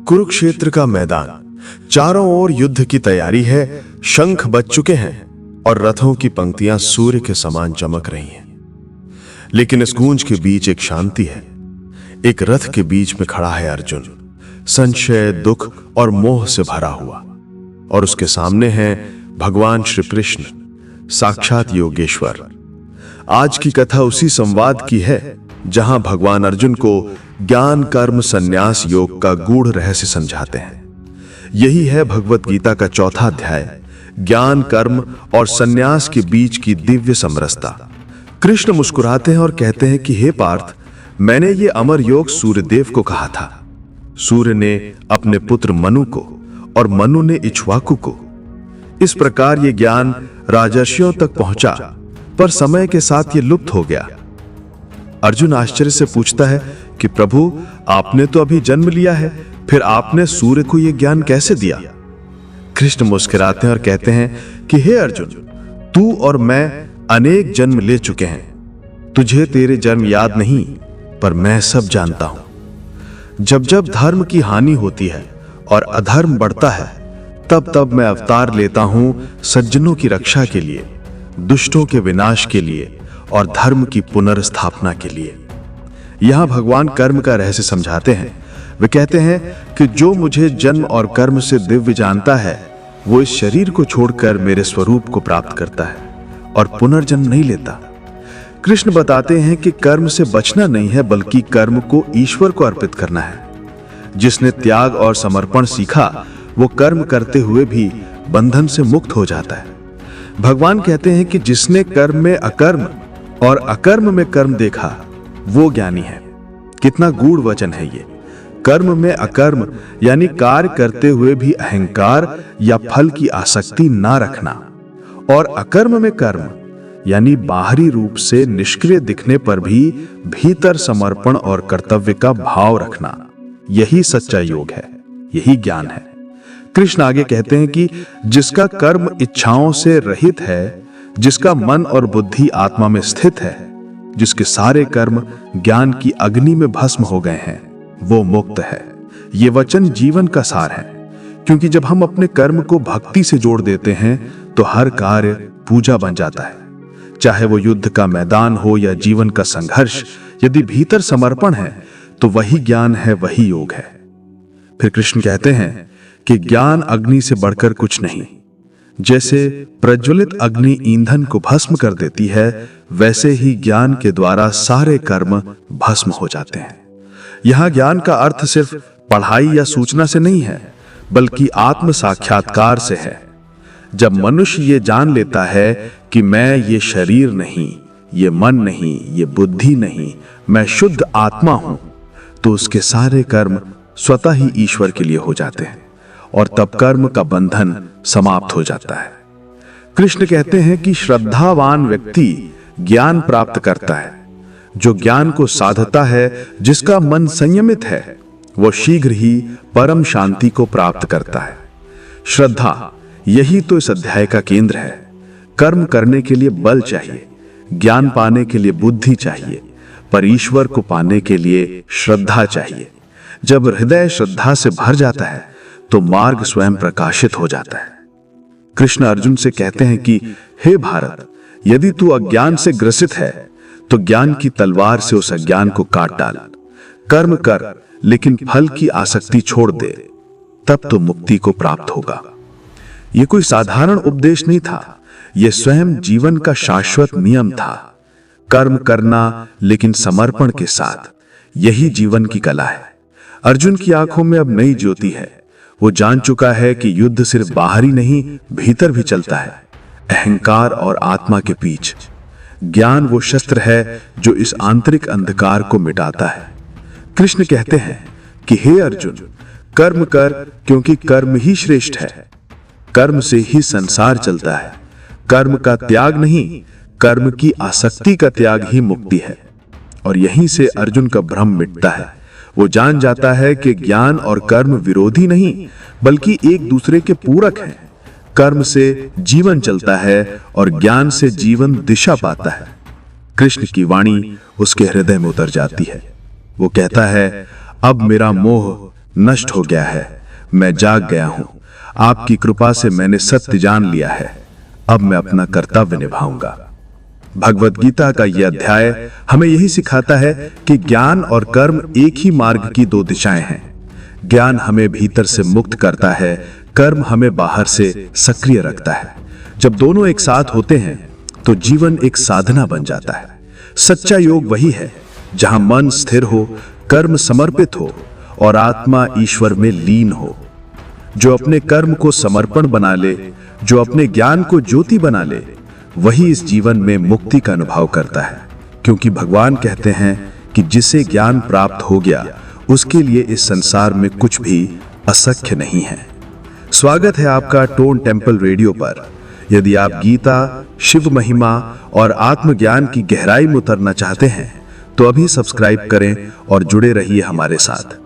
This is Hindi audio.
कुरुक्षेत्र का मैदान, चारों ओर युद्ध की तैयारी है। शंख बज चुके हैं और रथों की पंक्तियां सूर्य के समान चमक रही हैं। लेकिन इस गूंज के बीच एक शांति है। एक रथ के बीच में खड़ा है अर्जुन, संशय, दुख और मोह से भरा हुआ, और उसके सामने हैं भगवान श्री कृष्ण, साक्षात योगेश्वर। आज की कथा उसी संवाद की है जहां भगवान अर्जुन को ज्ञान कर्म संन्यास योग का गूढ़ रहस्य समझाते हैं। यही है भगवत गीता का चौथा अध्याय, ज्ञान कर्म और संन्यास के बीच की दिव्य समरसता। कृष्ण मुस्कुराते हैं और कहते हैं कि हे पार्थ, मैंने ये अमर योग सूर्यदेव को कहा था। सूर्य ने अपने पुत्र मनु को और मनु ने इक्ष्वाकु को। इस प्रकार ये ज्ञान राजर्षियों तक पहुंचा, पर समय के साथ ये लुप्त हो गया। अर्जुन आश्चर्य से पूछता है कि प्रभु, आपने तो अभी जन्म लिया है, फिर आपने सूर्य को यह ज्ञान कैसे दिया? कृष्ण मुस्कुराते हैं और कहते हैं कि हे अर्जुन, तू और मैं अनेक जन्म ले चुके हैं। तुझे तेरे जन्म याद नहीं, पर मैं सब जानता हूं। जब जब धर्म की हानि होती है और अधर्म बढ़ता है, तब तब मैं अवतार लेता हूं सज्जनों की रक्षा के लिए, दुष्टों के विनाश के लिए और धर्म की पुनर्स्थापना के लिए। यहां भगवान कर्म का रहस्य समझाते हैं। वे कहते हैं कि जो मुझे जन्म और कर्म से दिव्य जानता है, वो इस शरीर को छोड़कर मेरे स्वरूप को प्राप्त करता है और पुनर्जन्म नहीं लेता। कृष्ण बताते हैं कि कर्म से बचना नहीं है, बल्कि कर्म को ईश्वर को अर्पित करना है। जिसने त्याग और समर्पण सीखा, वो कर्म करते हुए भी बंधन से मुक्त हो जाता है। भगवान कहते हैं कि जिसने कर्म में अकर्म और अकर्म में कर्म देखा, वो ज्ञानी है। कितना गूढ़ वचन है ये। कर्म में अकर्म यानी कार्य करते हुए भी अहंकार या फल की आसक्ति ना रखना, और अकर्म में कर्म यानी बाहरी रूप से निष्क्रिय दिखने पर भी भीतर समर्पण और कर्तव्य का भाव रखना। यही सच्चा योग है, यही ज्ञान है। कृष्ण आगे कहते हैं कि जिसका कर्म इच्छाओं से रहित है, जिसका मन और बुद्धि आत्मा में स्थित है, जिसके सारे कर्म ज्ञान की अग्नि में भस्म हो गए हैं, वो मुक्त है। ये वचन जीवन का सार है, क्योंकि जब हम अपने कर्म को भक्ति से जोड़ देते हैं, तो हर कार्य पूजा बन जाता है। चाहे वो युद्ध का मैदान हो या जीवन का संघर्ष, यदि भीतर समर्पण है, तो वही ज्ञान है, वही योग है। फिर कृष्ण कहते हैं कि ज्ञान अग्नि से बढ़कर कुछ नहीं। जैसे प्रज्वलित अग्नि ईंधन को भस्म कर देती है, वैसे ही ज्ञान के द्वारा सारे कर्म भस्म हो जाते हैं। यहां ज्ञान का अर्थ सिर्फ पढ़ाई या सूचना से नहीं है, बल्कि आत्म साक्षात्कार से है। जब मनुष्य ये जान लेता है कि मैं ये शरीर नहीं, ये मन नहीं, ये बुद्धि नहीं, मैं शुद्ध आत्मा हूं, तो उसके सारे कर्म स्वतः ही ईश्वर के लिए हो जाते हैं, और तब कर्म का बंधन समाप्त हो जाता है। कृष्ण कहते हैं कि श्रद्धावान व्यक्ति ज्ञान प्राप्त करता है। जो ज्ञान को साधता है, जिसका मन संयमित है, वो शीघ्र ही परम शांति को प्राप्त करता है। श्रद्धा, यही तो इस अध्याय का केंद्र है। कर्म करने के लिए बल चाहिए, ज्ञान पाने के लिए बुद्धि चाहिए, पर ईश्वर को पाने के लिए श्रद्धा चाहिए। जब हृदय श्रद्धा से भर जाता है, तो मार्ग स्वयं प्रकाशित हो जाता है। कृष्ण अर्जुन से कहते हैं कि हे भारत, यदि तू अज्ञान से ग्रसित है, तो ज्ञान की तलवार से उस अज्ञान को काट डाल। कर्म कर, लेकिन फल की आसक्ति छोड़ दे, तब तो मुक्ति को प्राप्त होगा। यह कोई साधारण उपदेश नहीं था, यह स्वयं जीवन का शाश्वत नियम था। कर्म करना, लेकिन समर्पण के साथ, यही जीवन की कला है। अर्जुन की आंखों में अब नई ज्योति है। वो जान चुका है कि युद्ध सिर्फ बाहरी नहीं, भीतर भी चलता है, अहंकार और आत्मा के बीच। ज्ञान वो शस्त्र है जो इस आंतरिक अंधकार को मिटाता है। कृष्ण कहते हैं कि हे अर्जुन, कर्म कर, क्योंकि कर्म ही श्रेष्ठ है। कर्म से ही संसार चलता है। कर्म का त्याग नहीं, कर्म की आसक्ति का त्याग ही मुक्ति है। और यहीं से अर्जुन का भ्रम मिटता है। वो जान जाता है कि ज्ञान और कर्म विरोधी नहीं, बल्कि एक दूसरे के पूरक हैं। कर्म से जीवन चलता है और ज्ञान से जीवन दिशा पाता है। कृष्ण की वाणी उसके हृदय में उतर जाती है। वो कहता है, अब मेरा मोह नष्ट हो गया है, मैं जाग गया हूं। आपकी कृपा से मैंने सत्य जान लिया है, अब मैं अपना कर्तव्य निभाऊंगा। भगवत गीता का यह अध्याय हमें यही सिखाता है कि ज्ञान और कर्म एक ही मार्ग की दो दिशाएं हैं। ज्ञान हमें भीतर से मुक्त करता है, कर्म हमें बाहर से सक्रिय रखता है। जब दोनों एक साथ होते हैं तो जीवन एक साधना बन जाता है। सच्चा योग वही है जहां मन स्थिर हो, कर्म समर्पित हो और आत्मा ईश्वर में लीन हो। जो अपने कर्म को समर्पण बना ले, जो अपने ज्ञान को ज्योति बना ले, वही इस जीवन में मुक्ति का अनुभव करता है। क्योंकि भगवान कहते हैं कि जिसे ज्ञान प्राप्त हो गया उसके लिए इस संसार में कुछ भी अशक्य नहीं है। स्वागत है आपका टोन टेम्पल रेडियो पर। यदि आप गीता, शिव महिमा और आत्मज्ञान की गहराई में उतरना चाहते हैं तो अभी सब्सक्राइब करें और जुड़े रहिए हमारे साथ।